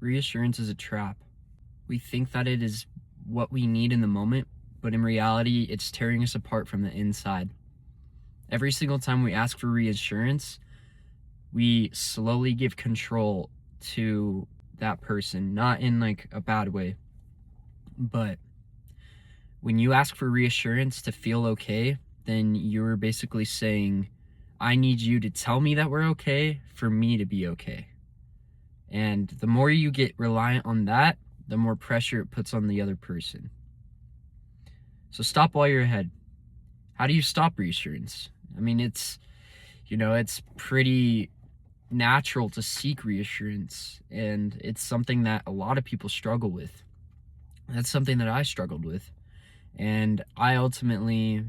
Reassurance is a trap. We think that it is what we need in the moment, but in reality, it's tearing us apart from the inside. Every single time we ask for reassurance, we slowly give control to that person, not in like a bad way, but when you ask for reassurance to feel okay, then you're basically saying, I need you to tell me that we're okay for me to be okay. And the more you get reliant on that, the more pressure it puts on the other person. So stop while you're ahead. How do you stop reassurance? I mean, it's pretty natural to seek reassurance, and it's something that a lot of people struggle with. That's something that I struggled with. And I ultimately,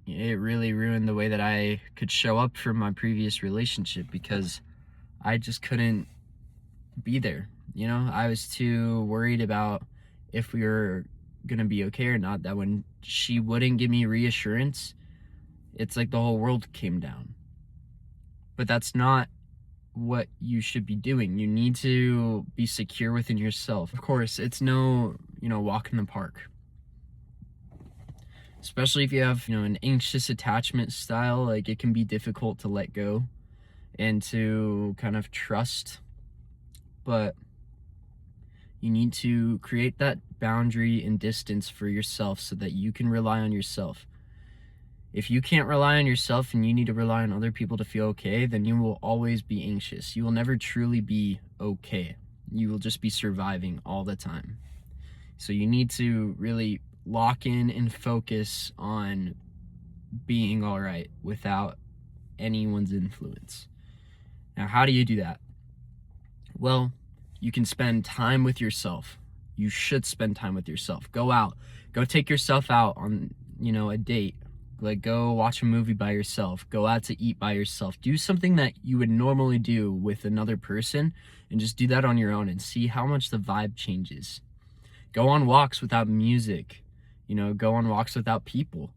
it really ruined the way that I could show up for my previous relationship because I just couldn't be there. I was too worried about if we were gonna be okay or not, that when she wouldn't give me reassurance, it's like the whole world came down. But that's not what you should be doing. You need to be secure within yourself. Of course, it's no, walk in the park. Especially if you have, an anxious attachment style, like it can be difficult to let go and to kind of trust. But you need to create that boundary and distance for yourself so that you can rely on yourself. If you can't rely on yourself and you need to rely on other people to feel okay, then you will always be anxious. You will never truly be okay. You will just be surviving all the time. So you need to really lock in and focus on being all right without anyone's influence. Now, how do you do that? Well, you can spend time with yourself. You should spend time with yourself. Go out. Go take yourself out on, a date. Like, go watch a movie by yourself. Go out to eat by yourself. Do something that you would normally do with another person and just do that on your own and see how much the vibe changes. Go on walks without music. Go on walks without people.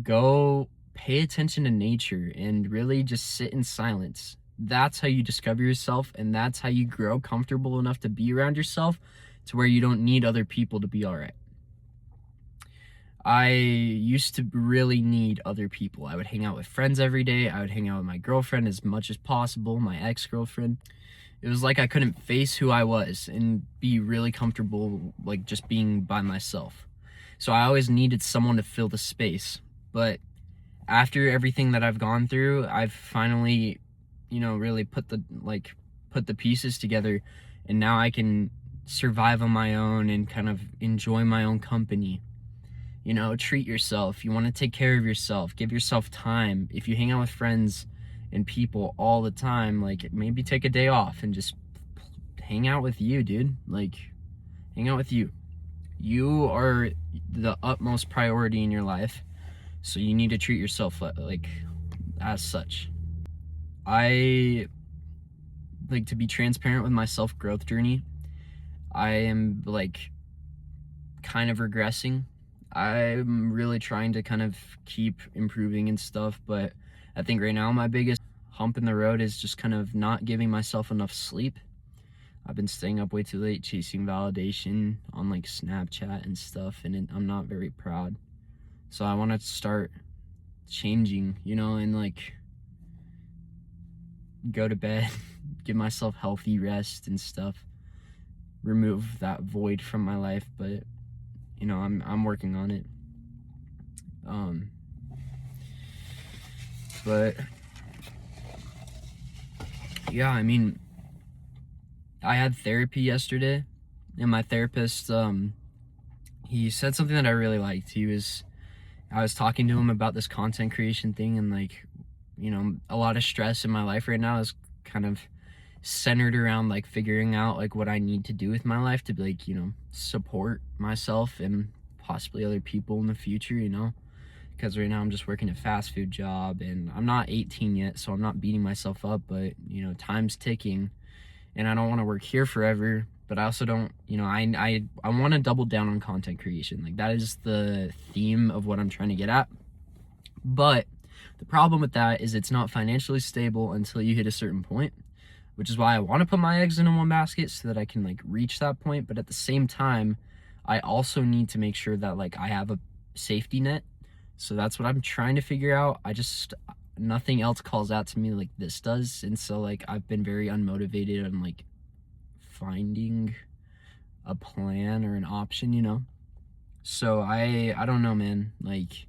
Go pay attention to nature and really just sit in silence. That's how you discover yourself, and that's how you grow comfortable enough to be around yourself to where you don't need other people to be all right. I used to really need other people. I would hang out with friends every day. I would hang out with my girlfriend as much as possible, my ex-girlfriend. It was like I couldn't face who I was and be really comfortable, like just being by myself. So I always needed someone to fill the space. But after everything that I've gone through, I've finally, really put the pieces together, and now I can survive on my own and kind of enjoy my own company. Treat yourself. You want to take care of yourself. Give yourself time. If you hang out with friends and people all the time, like maybe take a day off and just hang out with you, dude. Like, hang out with you. You are the utmost priority in your life, so you need to treat yourself like as such. I like to be transparent with my self-growth journey. I am kind of regressing. I'm really trying to kind of keep improving and stuff, but I think right now my biggest hump in the road is just kind of not giving myself enough sleep. I've been staying up way too late chasing validation on Snapchat and stuff, and I'm not very proud. So I want to start changing, and go to bed, give myself healthy rest and stuff, remove that void from my life. But I'm working on it. But yeah, I had therapy yesterday, and my therapist, he said something that I really liked. I was talking to him about this content creation thing, and a lot of stress in my life right now is kind of centered around figuring out what I need to do with my life to support myself and possibly other people in the future, because right now I'm just working a fast food job, and I'm not 18 yet, so I'm not beating myself up, but time's ticking, and I don't want to work here forever, but I also don't, I want to double down on content creation. That is the theme of what I'm trying to get at. But the problem with that is it's not financially stable until you hit a certain point. which is why I want to put my eggs in one basket so that I can like reach that point. But at the same time, I also need to make sure that like I have a safety net. So that's what I'm trying to figure out. Nothing else calls out to me like this does. And so like I've been very unmotivated on like finding a plan or an option, you know? So I don't know, man. Like,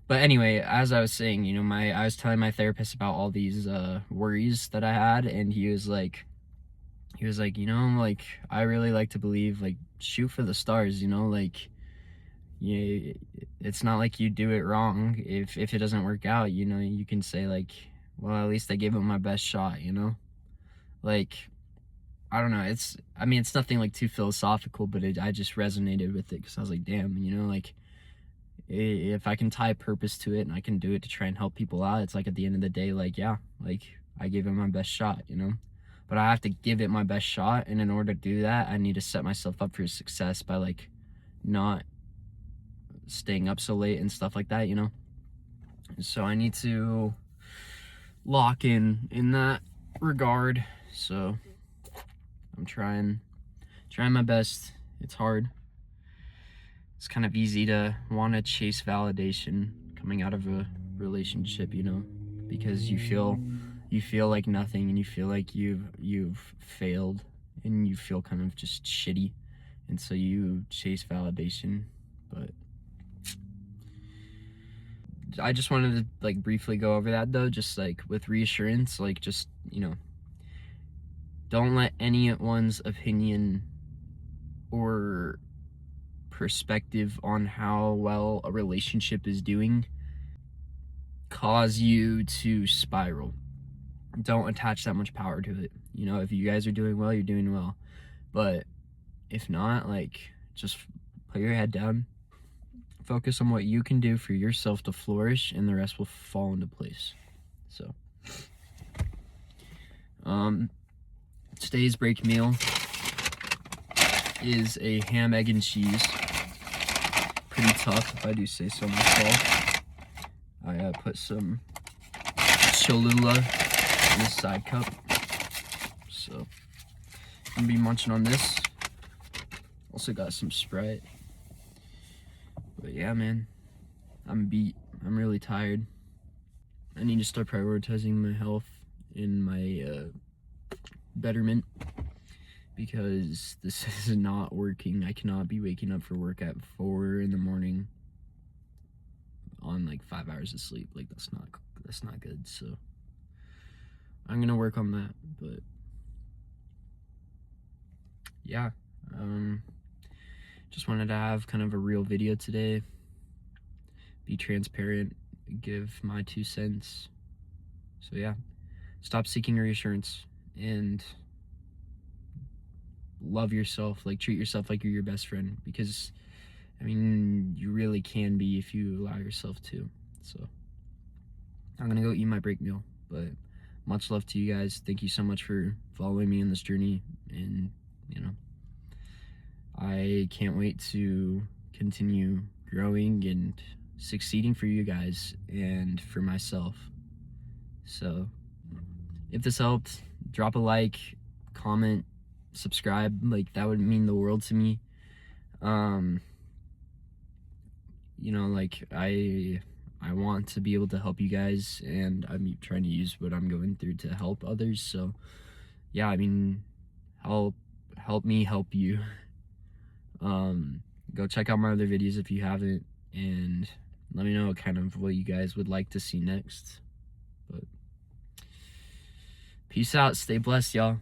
but anyway, as I was saying, you know, I was telling my therapist about all these worries that I had, and he was like, you know, like, I really like to believe, like, shoot for the stars, you know, like, yeah, it's not like you do it wrong. If it doesn't work out, you know, you can say like, well, at least I gave it my best shot, you know? Like, I don't know, it's nothing like too philosophical, but I just resonated with it because I was like, damn, you know, like, if I can tie purpose to it and I can do it to try and help people out, it's like at the end of the day, like, yeah, like I gave it my best shot, you know? But I have to give it my best shot, and in order to do that, I need to set myself up for success by like not staying up so late and stuff like that, you know? So I need to lock in that regard. So I'm trying my best. It's hard. It's kind of easy to want to chase validation coming out of a relationship, you know, because you feel like nothing, and you feel like you've failed, and you feel kind of just shitty, and so you chase validation. But I just wanted to like briefly go over that though, just like with reassurance, like just, you know, don't let anyone's opinion or perspective on how well a relationship is doing cause you to spiral. Don't attach that much power to it. You know, if you guys are doing well, you're doing well. But if not, like, just put your head down, focus on what you can do for yourself to flourish, and the rest will fall into place. So today's break meal is a ham, egg, and cheese. Pretty tough, if I do say so myself. I put some Cholula in this side cup, so I'm gonna be munching on this. Also got some Sprite. But yeah, man, I'm beat. I'm really tired. I need to start prioritizing my health and my betterment, because this is not working. I cannot be waking up for work at 4 in the morning on like 5 hours of sleep. Like, that's not good. So I'm gonna work on that. But yeah, just wanted to have kind of a real video today, be transparent, give my 2 cents. So yeah, stop seeking reassurance and love yourself. Like, treat yourself like you're your best friend, because I mean, you really can be if you allow yourself to. So I'm gonna go eat my break meal, but much love to you guys. Thank you so much for following me on this journey, and you know, I can't wait to continue growing and succeeding for you guys and for myself. So if this helped, drop a like, comment, subscribe. Like, that would mean the world to me. You know, like, I want to be able to help you guys, and I'm trying to use what I'm going through to help others. So yeah, I mean, help me help you. Go check out my other videos if you haven't, and let me know kind of what you guys would like to see next. But peace out, stay blessed, y'all.